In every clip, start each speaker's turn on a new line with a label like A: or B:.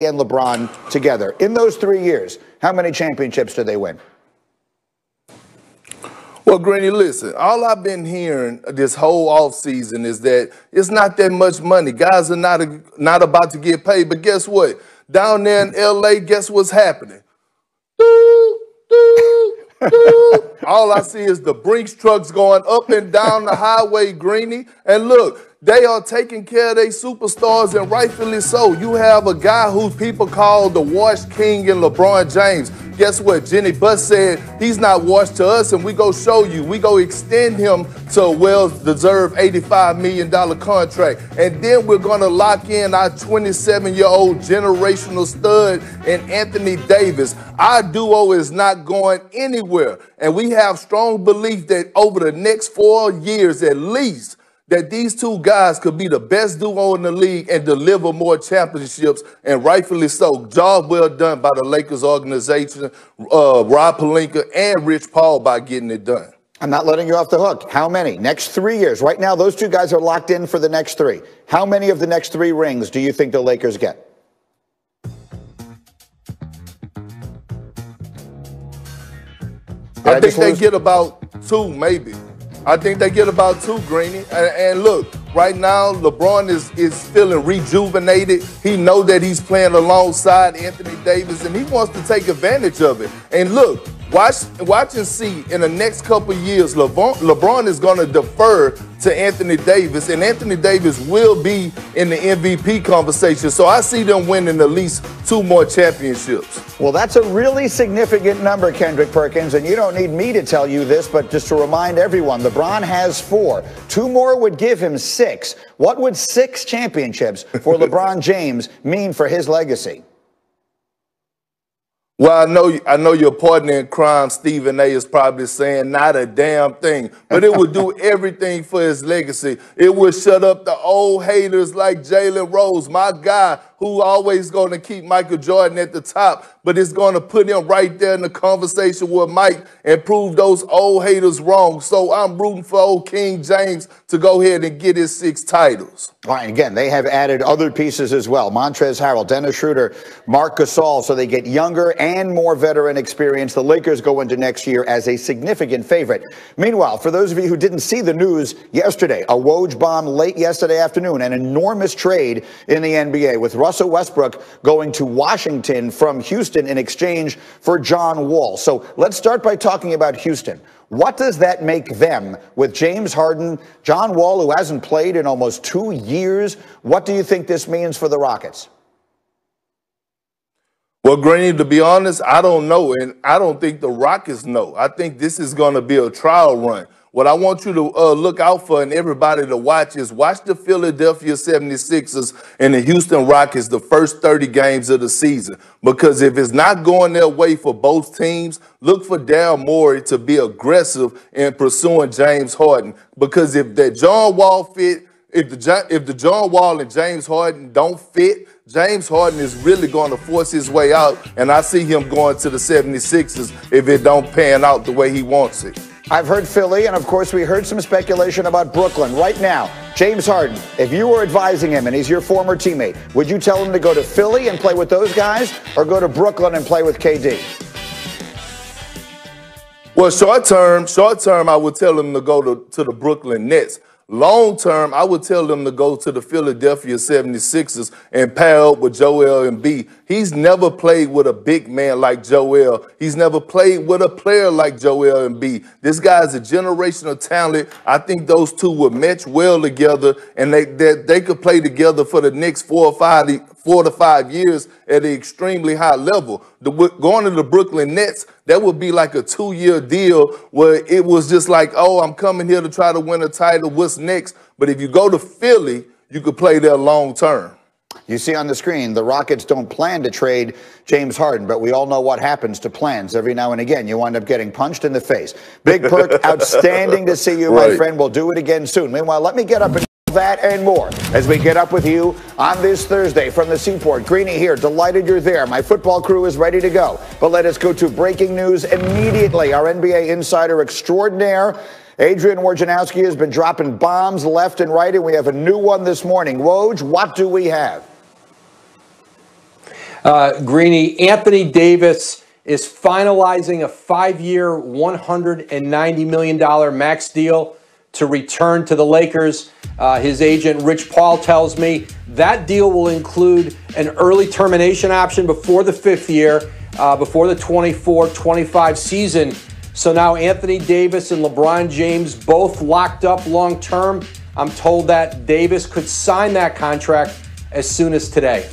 A: and LeBron together. In those 3 years, how many championships did they win?
B: Well, Granny, listen, all I've been hearing this whole offseason is that it's not that much money. Guys are not about to get paid. But guess what? Down there in L.A., guess what's happening? All I see is the Brinks trucks going up and down the highway, Greeny. And look, they are taking care of their superstars, and rightfully so. You have a guy who people call the Wash King and LeBron James. Guess what? Jenny Buss said he's not washed to us, and we go show you. We go extend him to a well-deserved $85 million contract. And then we're going to lock in our 27-year-old generational stud in Anthony Davis. Our duo is not going anywhere. And we have strong belief that over the next 4 years at least, that these two guys could be the best duo in the league and deliver more championships, and rightfully so. Job well done by the Lakers organization, Rob Pelinka and Rich Paul by getting it done.
A: I'm not letting you off the hook. How many? Next 3 years. Right now, those two guys are locked in for the next three. How many of the next 3 rings do you think the Lakers get?
B: I think they get about 2, maybe. I think they get about 2, Greeny. And look, right now, LeBron is feeling rejuvenated. He knows that he's playing alongside Anthony Davis, and he wants to take advantage of it. And look, watch and see in the next couple of years, LeBron is going to defer to Anthony Davis, and Anthony Davis will be in the MVP conversation. So I see them winning at least 2 more championships.
A: Well, that's a really significant number, Kendrick Perkins, and you don't need me to tell you this, but just to remind everyone, LeBron has 4. 2 more would give him 6. What would 6 championships for LeBron James mean for his legacy?
B: Well, I know your partner in crime, Stephen A, is probably saying not a damn thing, but it would do everything for his legacy. It would shut up the old haters like Jalen Rose, my guy, who always going to keep Michael Jordan at the top, but it's going to put him right there in the conversation with Mike and prove those old haters wrong. So I'm rooting for old King James to go ahead and get his 6 titles.
A: All right, again, they have added other pieces as well. Montrezl Harrell, Dennis Schroeder, Marc Gasol, so they get younger and more veteran experience. The Lakers go into next year as a significant favorite. Meanwhile, for those of you who didn't see the news yesterday, a Woj bomb late yesterday afternoon, an enormous trade in the NBA with Russell Westbrook going to Washington from Houston in exchange for John Wall. So let's start by talking about Houston. What does that make them with James Harden, John Wall, who hasn't played in almost 2 years? What do you think this means for the Rockets?
B: Well, Granny, to be honest, I don't know, and I don't think the Rockets know. I think this is going to be a trial run. What I want you to look out for and everybody to watch is watch the Philadelphia 76ers and the Houston Rockets the first 30 games of the season. Because if it's not going their way for both teams, look for Daryl Morey to be aggressive in pursuing James Harden. Because if that John Wall fit, if the John Wall and James Harden don't fit, James Harden is really going to force his way out, and I see him going to the 76ers if it don't pan out the way he wants it.
A: I've heard Philly, and of course we heard some speculation about Brooklyn. Right now, James Harden, if you were advising him and he's your former teammate, would you tell him to go to Philly and play with those guys or go to Brooklyn and play with KD?
B: Well, short term, I would tell him to go to the Brooklyn Nets. Long term, I would tell them to go to the Philadelphia 76ers and pair up with Joel Embiid. He's never played with a big man like Joel. He's never played with a player like Joel Embiid. This guy's a generational talent. I think those two would match well together, and they could play together for the next 4 to 5 years at an extremely high level. Going to the Brooklyn Nets, that would be like a 2-year deal where it was just like, oh, I'm coming here to try to win a title. What's next? But if you go to Philly, you could play there long term.
A: You see on the screen, the Rockets don't plan to trade James Harden, but we all know what happens to plans. Every now and again, you wind up getting punched in the face. Big Perk, outstanding to see you, my friend. We'll do it again soon. Meanwhile, let me get up and that and more as we get up with you on this Thursday from the Seaport. Greeny here, delighted you're there. My football crew is ready to go. But let us go to breaking news immediately. Our NBA insider extraordinaire, Adrian Wojnarowski, has been dropping bombs left and right, and we have a new one this morning. Woj, what do we have?
C: Greeny, Anthony Davis is finalizing a 5-year, $190 million max deal to return to the Lakers. His agent, Rich Paul, tells me that deal will include an early termination option before the 5th year, before the 24-25 season. So now Anthony Davis and LeBron James both locked up long term. I'm told that Davis could sign that contract as soon as today.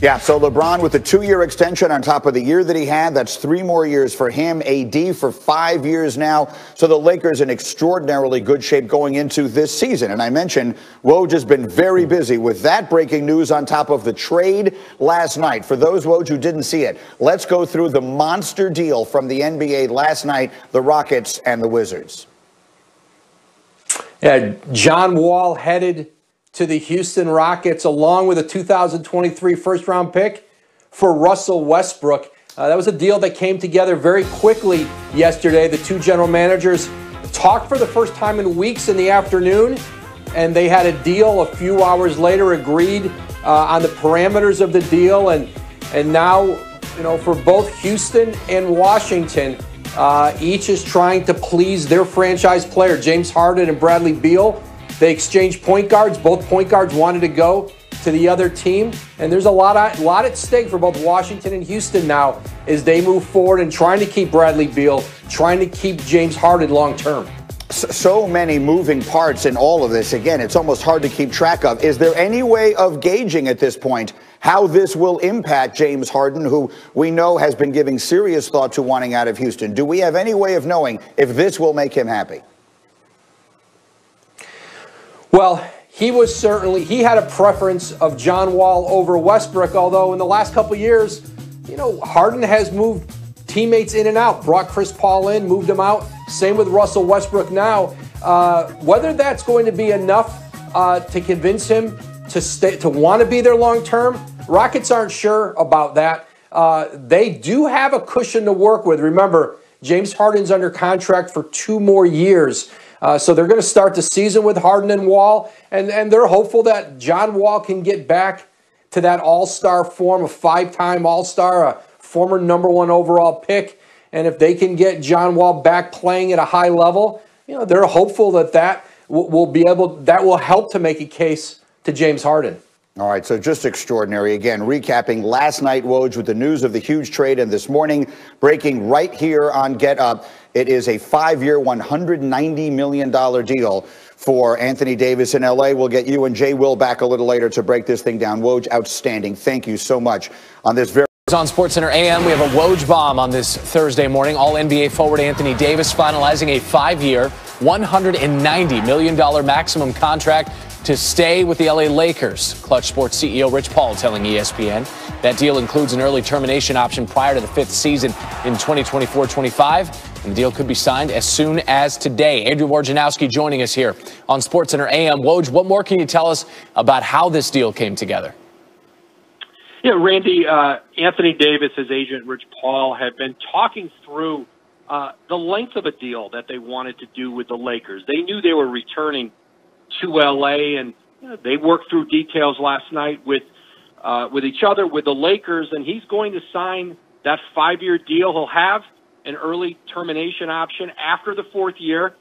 A: Yeah, so LeBron with a 2-year extension on top of the year that he had. That's 3 more years for him. AD for 5 years now. So the Lakers in extraordinarily good shape going into this season. And I mentioned Woj has been very busy with that breaking news on top of the trade last night. For those, Woj, who didn't see it, let's go through the monster deal from the NBA last night, the Rockets and the Wizards.
C: Yeah, John Wall headed to the Houston Rockets, along with a 2023 first-round pick for Russell Westbrook. That was a deal that came together very quickly yesterday. The two general managers talked for the first time in weeks in the afternoon, and they had a deal a few hours later, agreed on the parameters of the deal. And now, you know, for both Houston and Washington, each is trying to please their franchise player, James Harden and Bradley Beal. They exchanged point guards. Both point guards wanted to go to the other team. And there's a lot at stake for both Washington and Houston now as they move forward and trying to keep Bradley Beal, trying to keep James Harden long term.
A: So many moving parts in all of this. Again, it's almost hard to keep track of. Is there any way of gauging at this point how this will impact James Harden, who we know has been giving serious thought to wanting out of Houston? Do we have any way of knowing if this will make him happy?
C: Well, he had a preference of John Wall over Westbrook, although in the last couple of years, you know, Harden has moved teammates in and out, brought Chris Paul in, moved him out. Same with Russell Westbrook now. Whether that's going to be enough to convince him to want to be there long term, Rockets aren't sure about that. They do have a cushion to work with. Remember, James Harden's under contract for 2 more years. So they're going to start the season with Harden and Wall, and they're hopeful that John Wall can get back to that all-star form, a 5-time all-star, a former #1 overall pick. And if they can get John Wall back playing at a high level, you know, they're hopeful that will help to make a case to James Harden.
A: All right, so just extraordinary. Again, recapping last night, Woj, with the news of the huge trade, and this morning, breaking right here on Get Up, it is a 5-year, $190 million deal for Anthony Davis in L.A. We'll get you and Jay Will back a little later to break this thing down. Woj, outstanding. Thank you so much on this very...
D: On SportsCenter AM, we have a Woj bomb on this Thursday morning. All-NBA forward Anthony Davis finalizing a 5-year, $190 million maximum contract to stay with the LA Lakers. Clutch Sports CEO Rich Paul telling ESPN that deal includes an early termination option prior to the 5th season in 2024-25. And the deal could be signed as soon as today. Andrew Wojnarowski joining us here on SportsCenter AM. Woj, what more can you tell us about how this deal came together?
E: Yeah, Randy, Anthony Davis, his agent Rich Paul, have been talking through the length of a deal that they wanted to do with the Lakers. They knew they were returning to L.A., and they worked through details last night with each other, with the Lakers, and he's going to sign that 5-year deal. He'll have an early termination option after the 4th year,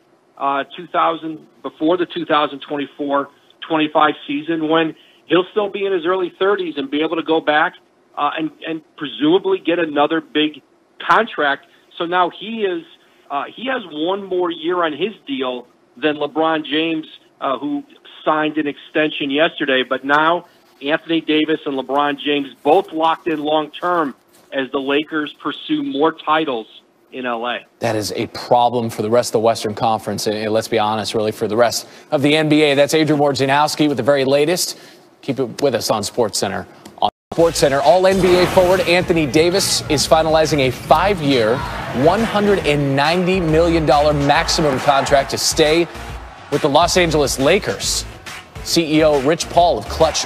E: before the 2024-25 season, when he'll still be in his early 30s and be able to go back and presumably get another big contract. So now he has 1 more year on his deal than LeBron James, who signed an extension yesterday. But now Anthony Davis and LeBron James both locked in long term as the Lakers pursue more titles in LA.
D: That is a problem for the rest of the Western Conference, and let's be honest, really for the rest of the NBA. That's Adrian Wojnarowski with the very latest. Keep it with us on SportsCenter. On SportsCenter, All-NBA forward Anthony Davis is finalizing a 5-year, $190 million maximum contract to stay with the Los Angeles Lakers. CEO Rich Paul of Clutch